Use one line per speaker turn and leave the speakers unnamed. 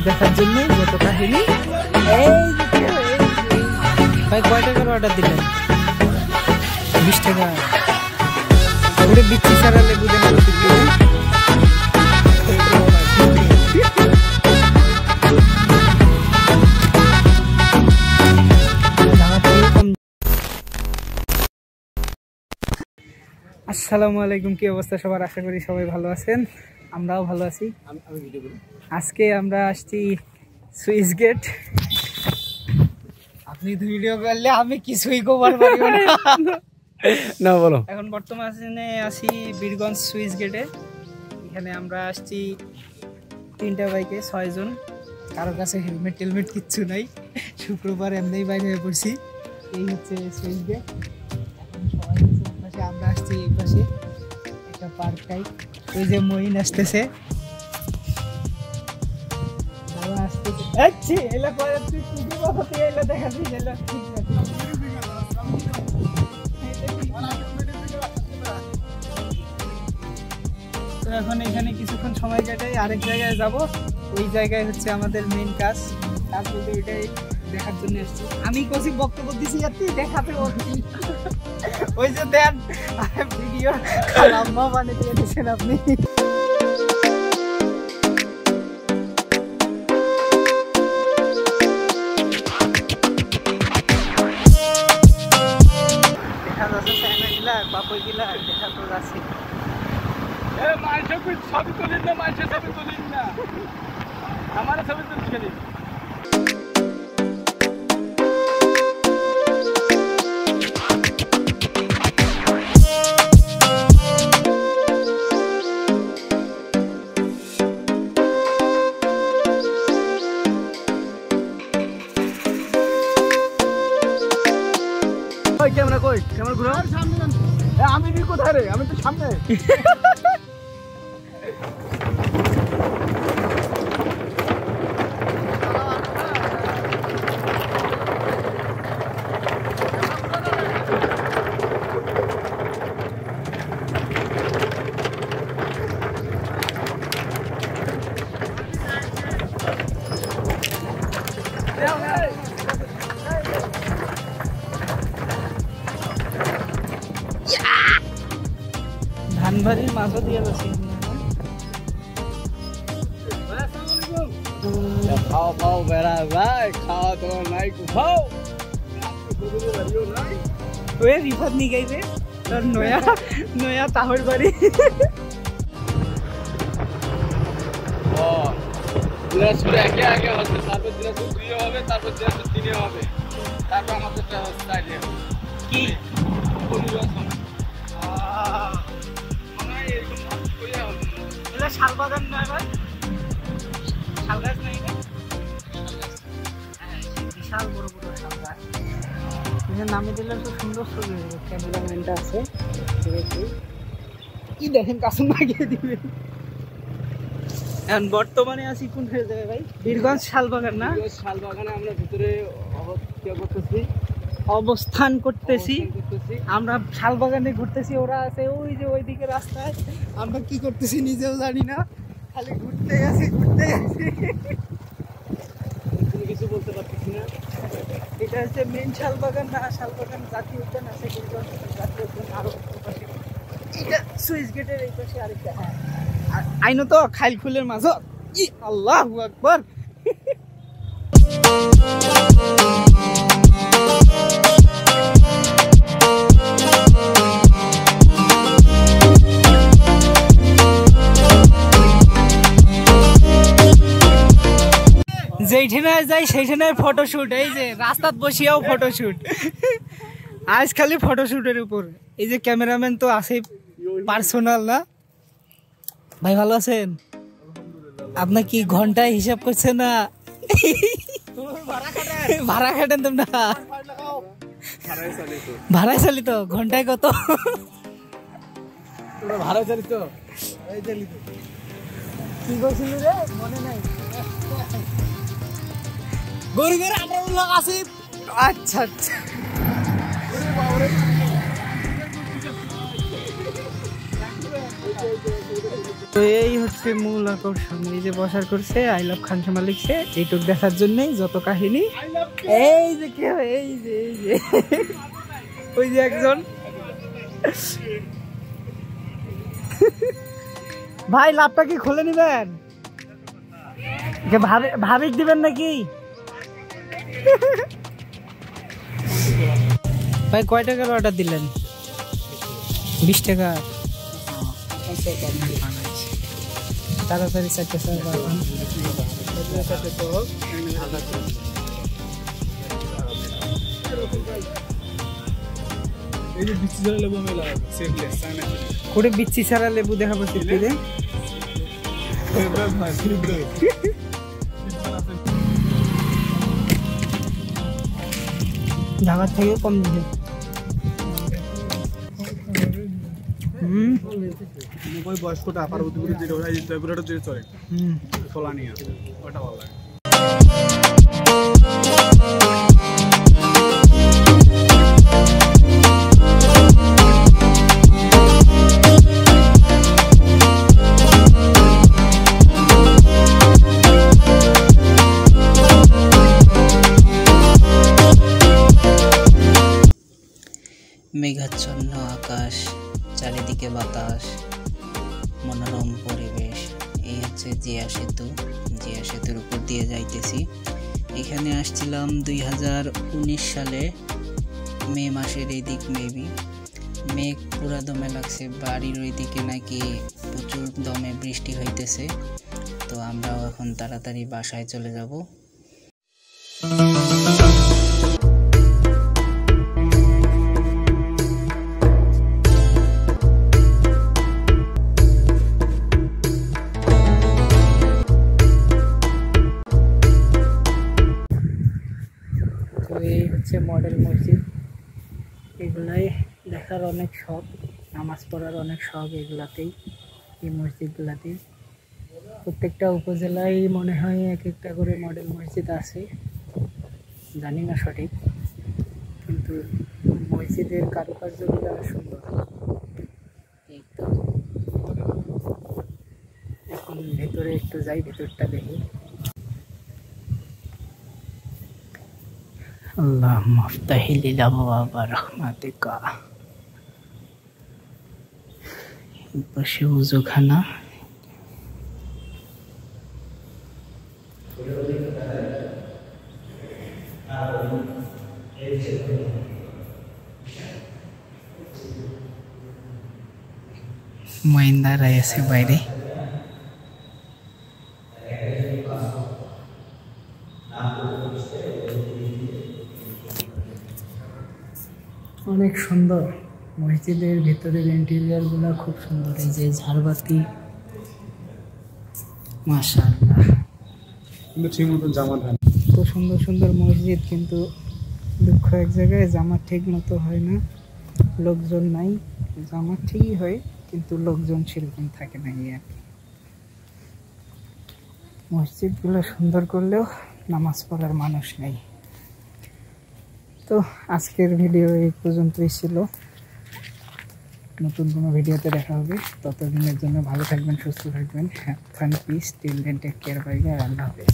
দেখার জন্য যত কাহিনী। ভাই কয় টাকার অর্ডার দিলেন? 20 টাকা। ওরে বিচ্ছি সারা লেবু দেন। আসসালামু আলাইকুম, কি অবস্থা সবার? আশা করি সবাই ভালো আছেন, আমরাও ভালো আছি। আজকে আমরা আসছি সুইচ গেট। আপনি ভিডিও করলে আমি কিছুই কভার পারবো না, বলো। এখন বর্তমানে আছি বীরগঞ্জ সুইচ গেটে। এখানে আমরা আসছি 3টা বাইকে 6 জন। কারো কাছে হেলমেট টেলমেট কিচ্ছু নাই, শুক্রবার এমনি বাইরে হয়ে পড়ছি। এই হচ্ছে সুইচ গেট। আমরা আসছি এই পাশে একটা পার্ক টাইপ। ওই যে মহিন আসতেছে, তো এখন এখানে কিছুক্ষণ সময় কাটাই, আরেক জায়গায় যাব। ওই জায়গায় হচ্ছে আমাদের মেইন কাজ। তারপরে ওইটাই দেখার জন্য আসছি। আমি কোচিং বক্তব্য দিছি যাচ্ছি দেখাতে, ওই যে দেন ভিডিও লম্বা বানিয়ে দিয়ে দিচ্ছেন আপনি। দেখা যাচ্ছে ফ্যামিলিলা বাপই গিলা দেখা তো যাচ্ছে। ছবি তুলিন না, মানুষের ছবি তুলিন না, আমার ছবি তুলছি খালি। ক্যামেরা কই, ক্যামেরা ঘুরো। আমি কোথায় রে? আমি তো সামনে। ধানবাড়ির মাছও দিয়ে যাচ্ছি। খাও খাও বেড়া ভাই, খাওয়া তোমার নাই খাও। ওই রিফাত নি গাইবে তোর নয়া নয়া তাহর বাড়ি। ও দিনাজপুর একে আগে হচ্ছে, তারপর দিনাজপুর 2 হবে, তারপর দিনাজপুর 3 হবে, তারপর আমাদেরটা হচ্ছে কি পরিবেশন। শালবাগান নয় ভাই, শাল গাছ নাই, বিশাল বড় বড় শাল গাছ। নামে দিলে তো সুন্দর ছবি হবে। ক্যামেরাম্যানটা আছে, কি দেখেন কাছে লাগিয়ে দিবেন। এখন বর্তমানে আছি কোন জায়গায় ভাই? বীরগঞ্জ শালবাগান না? শালবাগানে আমরা ভিতরে অবস্থান করতেছি। আমরা শালবাগানে ঘুরতেছি, ওরা আছে ওই যে ওইদিকে রাস্তায়। আমরা কি করতেছি নিজেও জানি না, খালি ঘুরতে আছি কিছু বলতে পারতেছি না। এটা হচ্ছে মেন শালবাগান না, শালবাগান জাতীয় উদ্যান আছে, জাতীয় উদ্যান আরো পাশে। এটা সুইচ গেটের এই পাশে আরেকটা। হ্যাঁ, আইনো তো খাইল খুলের মাঝ। আল্লাহু আকবার। যেইখানে যাই সেইখানে ফটোশুট। এই যে রাস্তাত বসিয়াও ফটোশুট, আজ খালি ফটোশুটের উপর। এই যে ক্যামেরাম্যান তো আছে পার্সোনাল না ভাই। ভালো আছেন? আপনার কি ঘন্টায় হিসাব করছে না? ভাড়া খাটেন তোমরা? ভাড়ায় চালিত ঘন্টায় কত? ভাড়ায় চালিত কি করছিল রে মনে নাই। গরিবের 18 লাখ আছে। আচ্ছা আচ্ছা। তো এই হচ্ছে মূল আকর্ষণ, এই যে বসার করছে আই লাভ খানসামা লিখছে, এইটুক দেখার জন্যই যত কাহিনী। এই যে কি হয়, এই যে ওই যে একজন ভাই লাভটা কি খুলে নিবেন, ভাবিক দিবেন নাকি? ভাই কয় টাকার অর্ডার দিলেন? 20 টাকা। তাড়াতাড়ি চারটে স্যার করে বিচ্ছি ছাড়া লেবু দেখাবো সিপিতে। ঢাকার থেকে কম দিছে।
বয়স্কটা আপার যেটা চলে ফলা নিয়ে ওটা ভালো লাগে।
মেঘাচ্ছন্ন আকাশ, চারিদিকে বাতাস, মনোরম পরিবেশ। এই হচ্ছে জিয়া সেতু, জিয়া সেতুর উপর দিয়ে যাইতেছি। এখানে আসছিলাম 2019 সালে মে মাসের এই দিক, মেবি মেঘ পুরা দমে লাগছে, বাড়ির ওই দিকে নাকি প্রচুর দমে বৃষ্টি হইতেছে। তো আমরাও এখন তাড়াতাড়ি বাসায় চলে যাব।
এই হচ্ছে মডেল মসজিদ, এগুলাই দেখার অনেক শখ, নামাজ পড়ার অনেক শখ এগুলাতেই, এই মসজিদগুলাতেই। প্রত্যেকটা উপজেলায় মনে হয় এক একটা করে মডেল মসজিদ আছে, জানি না সঠিক, কিন্তু মসজিদের কারুকার্যগুলো সুন্দর। এখন ভেতরে একটু যাই, ভেতরটা দেখি। আল্লাহ মাফতাহিল আবওয়াবা রাহমাতিকা। পাশে ওযুখানা, মহিন্দারা আছে বাইরে। অনেক সুন্দর মসজিদের ভেতরের ইন্টেরিয়রগুলো, খুব সুন্দর। এই যে ঝাড়বাতি, মাশাআল্লাহ,
কিন্তু ঠিক মতো জামাত হয় না।
খুব সুন্দর সুন্দর মসজিদ, কিন্তু দুঃখ এক জায়গায় জামাত ঠিক মতো হয় না, লোকজন নাই। জামাত ঠিকই হয় কিন্তু লোকজন সেরকম থাকে না। আর কি মসজিদগুলো সুন্দর করলেও নামাজ পড়ার মানুষ নেই। তো আজকের ভিডিও এই পর্যন্তই ছিল, নতুন কোনো ভিডিওতে দেখা হবে। ততদিনের জন্য ভালো থাকবেন, সুস্থ থাকবেন। হ্যাঁ, peace till then, take care, bye bye, আল্লাহ হাফেজ।